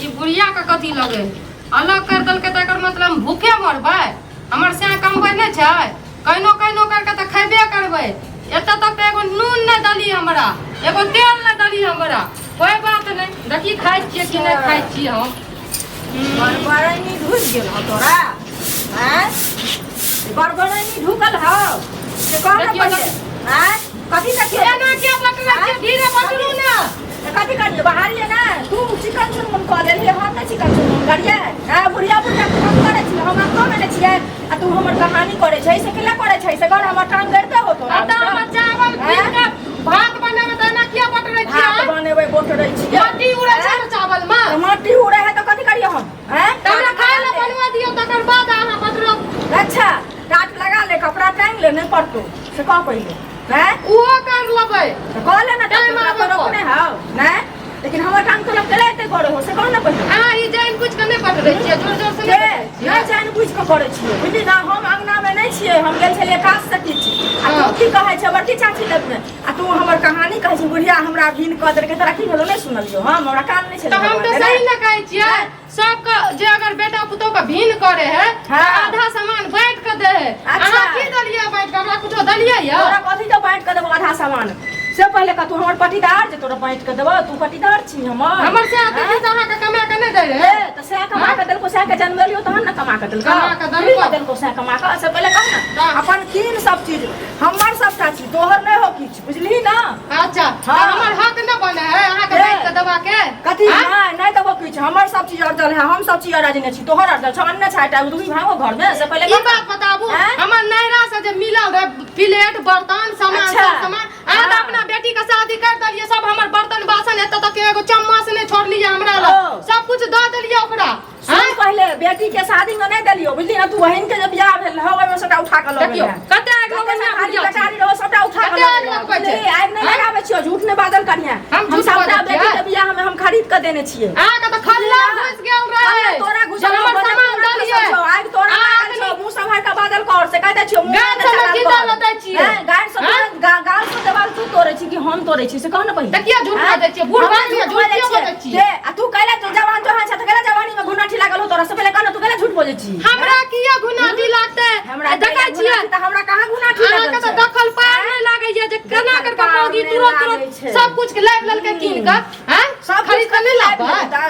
ई बुढ़िया का कथी लगे अलग कर दल के तकर मतलब भूखे मरबै हमर से कमबै नै छै कहिनो कहिनो करके त खैबे करबै एत तक एगो नून नै दली हमरा एगो तेल नै दली हमरा कोई बात नै देखी खाइ छियै कि नै खाइ छियै हम बरबरनी ढुक गेल हो तोरा हैं बरबरनी ढुकल हो से कौन पहिले हैं कथी देखिए एना के पकड़े छियै धीरे पकड़ू ना कथी करिए बाहर ये ना तू चिकन चुनमुन कह देली हम नै चिकन चुनमुन करिए हां बुढ़िया बुढ़िया काम करे छी हम काम नै छियै आ तू हमर कहानी करे छै से केला करे छै से घर हमर टांग गड़ते हो तोरा दाम चावल पीस के भात बनावे त एना के पकड़े छियै भात बनेबै बोटरै छियै माटी उड़े छै ना चावल में माटी उड़े है तो कथी करिए हम हैं हमरा खाए ले बनवा दियो तकर बाद अहाँ पकड़ो अच्छा टाट लगा ले कपड़ा टांग ले नहीं पड़तो से कह पहिले हैं उहो कर लेबै तो कह ले ना टाइम आबे रोकने हो ना लेकिन हमर टांग तो लग गले ते करे हो से कह ना पहिले अहाँ ई जान कुछ के नै पकड़े छियै जोर जोर से नै ना जान बुझ के करे छियै बुझली ना हम अंगना में नै छियै हम गेल छलिए काज से किछ आ तू की कहै छै बड़की चाची लग में आ तू हमर कहानी कहै छी बुढ़िया हमरा भिन क देर के तोरा की भेलो नै सुनलियो हम हमरा कान नै छै तो हम तो सही न कहै छियै सबका जे अगर बेटा पुतोह का भिन करे है आधा सामान बांट के दे है अहाँ की दलिया बांट के हमरा कुछो दलिया या तोरा कथि तो बांट के देबो आधा सामान से पहले का तू हमर पटीदार जे तोरा बांट के देबो तू पटीदार छी हमर से आके अहाँ के कमा के नै दे रे त से कमा के देलको से के जन्मलियो तहन न कमा के देलको कमा के देलको से कमा के से पहले कह ना अपन कीन सब चीज हमर सबटा छी तोहर नै हो किछ बुझली ना अच्छा हमर हक न बने है अहाँ के बांट के देबा के कथि नै देबो किछ हमर सब चीज अर्जल है हम सब चीज राजी नै छी तोहर अर्जल छ अन्य छाटा दुई भागो घर में से पहले ई बात बताबू हमर नैरा से जे मिलल रे प्लेट बर्तन सामान सब सामान अहाँ त अपना बेटी का शादी कर दलिए सब हमर बर्तन बासन एत तक एगो चम्मच नै छोड़लिए हमरा ल सब कुछ द देलिए ओकरा सुन पहले बेटी के शादी में नहीं दलियो बुझली ना तू बहन के जब बियाह भेल हो ओय में सबटा उठा के ल गेल कते आग लगबै ना बेचारी रहो सबटा उठा के लगबै छै आग नहीं लगाबै छियो झूठ ने बादल करिया हम सबटा बेटी के बियाह में हम खरीद के देने छियै अहाँ के त खल्ला घुस गेल रहे तोरा घुस हमर सामान दलिए आग तोरा छौ मुंह संभार के बादल कर से कहै छियो गाछ में की डाल दै छियै गाछ से गाल से देवाल तू तोड़े छी कि हम तोड़े छी से कह न पहिले देखिए झूठ कह दै छियै बूढ़ बात में झूठ क्यों बोलै छियै आ तू कहला तो जवान जो है छ त कहला जवानी में घुनाठी लागल हो तोरा से पहले कहना तू कहला झूठ बोलै छी हमरा किया घुनाठी लागतै हमरा देखै छियै त हमरा कहां घुनाठी लागल अहाँ के त दखल पार नै लागै छै जे केना कर के मौगी तुरंत सब कुछ के लाइव लल के कीन के हैं सब खरीद के नै लाबै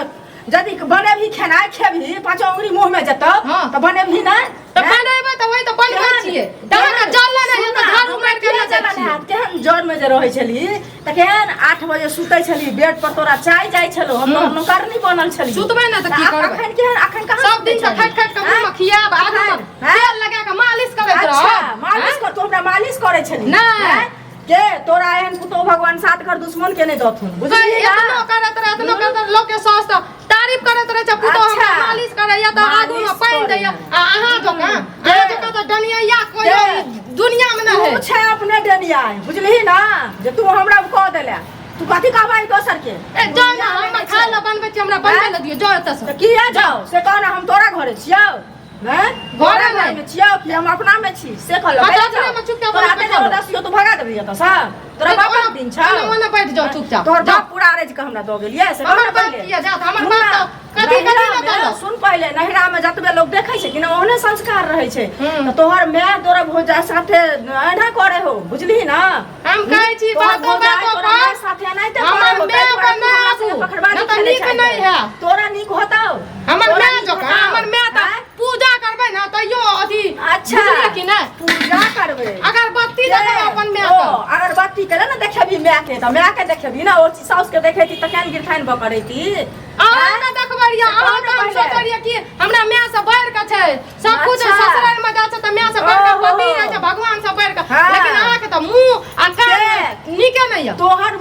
यदि बने भी खाना खेबी पांच उंगली मुंह में जतो त बने भी ना त बनेबै त वही त बनबै छियै तहन का जल्ला नै है त झाड़ू मार के ले जाइ छियै केहन जर में जे रहै छली त केहन 8 बजे सुतै छली बेड पर तोरा चाय जाय छलो हम नौकरनी बनल छली सुतबै ना त की करबै अखन कहां सब दिन से खट खट के मुंह में खियाब आगू में तेल लगा के मालिश करैत रह अच्छा मालिश कर तू हमरा मालिश करे छली नै के तोरा एहन पुतो भगवान सात घर दुश्मन के नै दथुन बुझली एतनो करत लोग के सास त तारीफ करत रहे छ पुतो हमरा मालिश करे या त आगू में पानी दै आ अहाँ जका त डनिया कोई दुनिया में न है तू छै अपने डनिया बुझली ना जे तू हमरा कह देले तू कथि कहबै दोसर के ए जाओ ना हम खा ल बनबै छी हमरा बनबै ल दियो जाओ एत से त किया जाओ से कहना हम तोरा घरे छियौ हैं घरे में छियौ कि हम अपना में छी से कहलो अपने में चुपचाप तोरा ते जबरदस्ती तो भगा देबी त सा तोरा बाप दिन छ ओना बैठ जाओ चुपचाप तोर बाप पूरा रेज के हमरा द गेलिए से हमर बाप किया जात हमर बाप कथि कथि बतालो सुन पहले नहिरा में जतबे लोग देखै छै कि ना ओहने संस्कार रहै छै त तोहर माय तोरा भोजा साथे एना करे हो बुझली ना हम कहै छी बात तोरा साथे नहीं ते हमर माय का ना पखड़बाजी त नीक नहीं है तोरा नीक होतौ हमर माय जका हमर माय त पूजा करबै ना तइयो अथी अच्छा कि ना पूजा करबै अगरबत्ती देबै अपन माय ओ अगरबत्ती के ना देखबी माय के त माय के देखबी ना ओ साउस के देखैती त केन गिरठाइन बकरैती अहाँ त देखबरिया अहाँ त हम सोचरिया कि हमरा माय से बढ़ के छै सब कुछ ससुराल में जाछ त माय से बढ़ के पति रहे छै भगवान से बढ़ के लेकिन अहाँ के त मुंह आ कान नीके नै है तोहर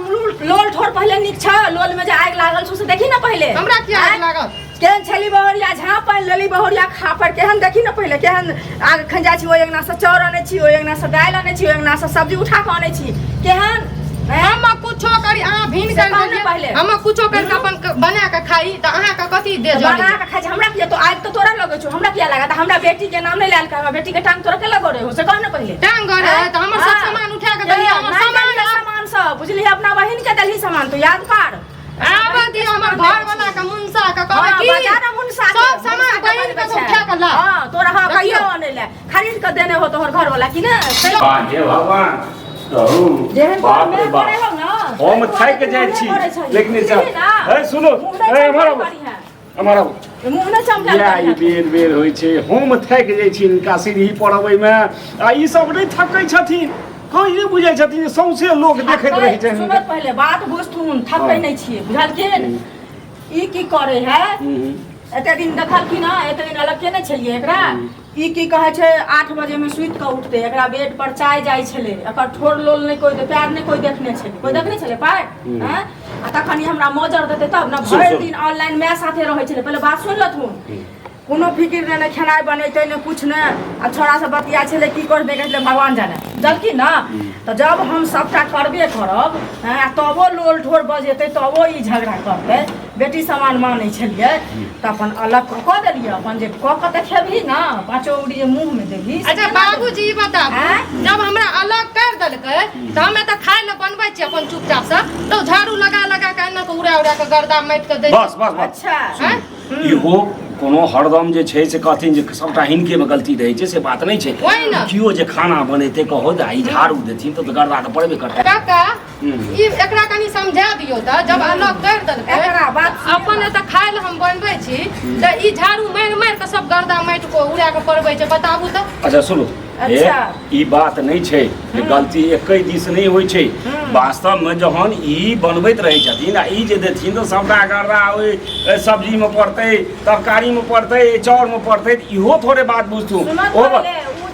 लोल ठोर पहले नीक छ लोल में जे आग लागल छ से देखी ना पहले हमरा किया आग लागल केहन छली बहरिया झाँपल लेली बहरिया खापर केहन देखी ना पहले केहन आग खंजा छी ओइ अंगना से चाउर आनै छी ओइ अंगना से दाल आनै छी ओइ अंगना से सब्जी उठा के आनै छी केहन हम कुछो करी अहाँ भिन कर पहले हम कुछो कर के अपन बना के खाई त अहाँ का कथि दे जली बना के खाई हमरा किया तो आज तो तोरा लगे छ हमरा किया लगा त हमरा बेटी के नाम नै लाल का हमरा बेटी के टांग तोरा के लगो रे हो से कह ना पहले टांग गरे त हमर सब सामान उठा के दलिया हमर सामान सब बुझली अपना बहिन के दलही सामान तो याद पार आबा दियो हमर घर वाला का मुंसा का कहै ले खरीद के देने हो तोहर घर वाला कि ना हे भगवान जेहन बाप रे में बाप करे हो ना हम थाक जाय छी लेकिन ए सुनो ए हमारा मुंह ने चमका या ई बेर होय छै हम थाक जाय छी इनका सीढ़ी पढ़बै में आ ई सब नहीं थकै छथिन कहीं नहीं बुझाय छथिन सौंसे लोग देखैत रहै छै सुनो पहले बात बुझथुन थकै नहीं छियै बुझलखिन ई की करे है एते दिन देखलखिन ना एते दिन अलग के नहीं छलिए एकरा ई की कहे छै 8 बजे में सुइत के उठते एकरा बेड पर चाय जाय छले एकर ठोर लोल नहीं कोई प्यार नहीं कोई देखने छले कोई देखने छले पाय हैं आ तखनी हमरा मोजर देते तब ना भर दिन ऑनलाइन मैं साथे रहै छले पहले बात सुन लथुन कोनो फिकिर नहीं खेनाई बनेते नहीं कुछ नहीं आ छोरा से बतिया छले की करबे कहले भगवान जाने जलकी ना तो जब हम सबटा करबे करब तबो लोल ठोर बजेते तबो ई झगड़ा करते बेटी समान मानै छलिए त अपन अलग क देलिए अपन जे क के देखेबही ना पांचो उड़ी मुंह में देबही अच्छा बाबूजी बताबू जब हमरा अलग कर देलकै त हमे त खाय ल बनबै छी अपन चुपचाप से तो झाड़ू लगा लगा के न तो उड़ा उड़ा के गर्दा माटि के दै बस बस अच्छा इहो कोनो हरदम जे छै से कहथिन जे सबटा हिनके में गलती रहै छै से बात नहीं छै कियो जे खाना बनेते कहो जे ई झाड़ू देथिन तो गर्दा के पड़बे करतै काका ई एकरा कनी समझा दियौ त जब अलग कर देलकै एकरा बात अपन त खाय ल हम बनबै छी त ई झाड़ू मारि मारि के सब गर्दा माटि को उड़ा के पड़बै छै बताबू त अच्छा सुनो अच्छा ई बात नहीं छै कि गलती एकै दिस नहीं होय छै वास्तव में जहन ई बनबैत रहै छथिन आ ई जे देथिन तो सबटा गर्दा ओइ सब्जी में पड़तै तरकारी में पड़तै चाउर में पड़तै इहो थोड़े बात बुझतू ओ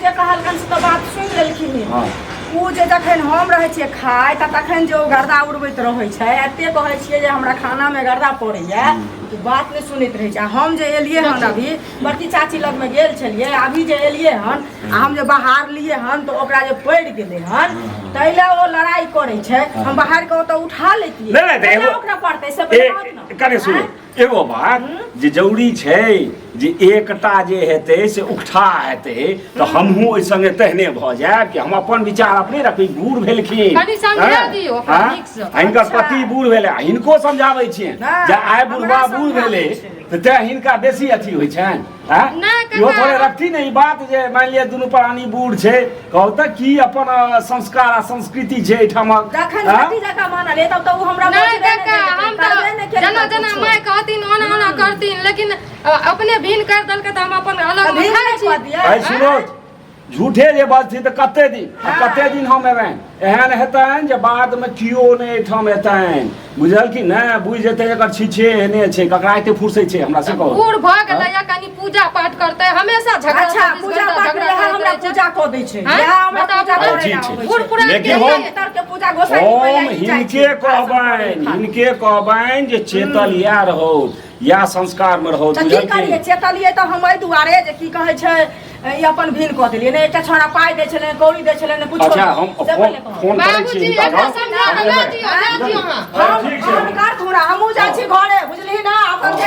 जे कहलकन से बात सुनि लेलखिन हां उ जे जखन हम रहै छियै खाय त तखन जे ओ गर्दा उड़बैत रहै छै एते कहै छियै जे हमरा खाना में गर्दा पड़ैया तो बात नहीं सुनैत रहै छै हम जे एलियै हन अभी बड़की चाची लग में गेल छलियै अभी जे एलियै हन आ हम जे बाहर लिए हन तो ओकरा जे पड़ि गेलै हन तैले ओ लड़ाई करै छै हम बाहर के ओतऽ उठा लेतियै नहीं नहीं ओकरा पड़तै से बता कने सुनो एगो बात जे जरूरी छै जे एकटा जे हेतै से उठा हेतै तो हमहू ओइ संगे तहने भ जायब कि हम अपन विचार अपने रखी बूढ़ भेलखिन कनी समझा दियौ अपन ठीक से हिनकर पति बूढ़ भेलै हिनको समझाबै छियै जे आइ बुढ़वा बूढ़ भेलै तो तै हिनका बेसी अथी होइ छनि इहो थोड़े रखती नहीं बात जे मान लिया दुनू प्राणी बूढ़ छै कहू त की अपन संस्कार आ संस्कृति छै एठामक जखन बेटी जका मानल है तब तो उ हमरा नहीं काका हम तो जना जना माय कहतिन ओना ओना करतिन लेकिन अपने भिन कर देलकै त हम अपन अलग में खाइ छी भाई सुनो झूठे जे बजथि त कते दिन हम एबैन एहन हेतैन जे बाद में कियो नहीं ठाम हेतैन बुझल कि ना बुझ जेतै एकर छीछे एने छै ककरा एते फुर्सै छै हमरा से कहू बूढ़ भ गेलै या कनी पूजा पाठ करतै हमेशा झगड़ा अच्छा पूजा पाठ में हमरा पूजा क दै छै या हमरा पूजा करे ना बूढ़ पुरान के तर के पूजा गोसाई हिनके कहबैन जे चेतल या रहो या संस्कार में रहो की करिए चेतलिए त हम एहि दुआरे जे की कहै छै ई अपन भिन क देलिए ने एकटा छोरा पाई दै छले कौड़ी दै छले ने कुछ अच्छा हम फोन करै छी एकरा समझा दियौ हम कर थोड़ा हमहू जाइ छी घरे बुझली ना अपन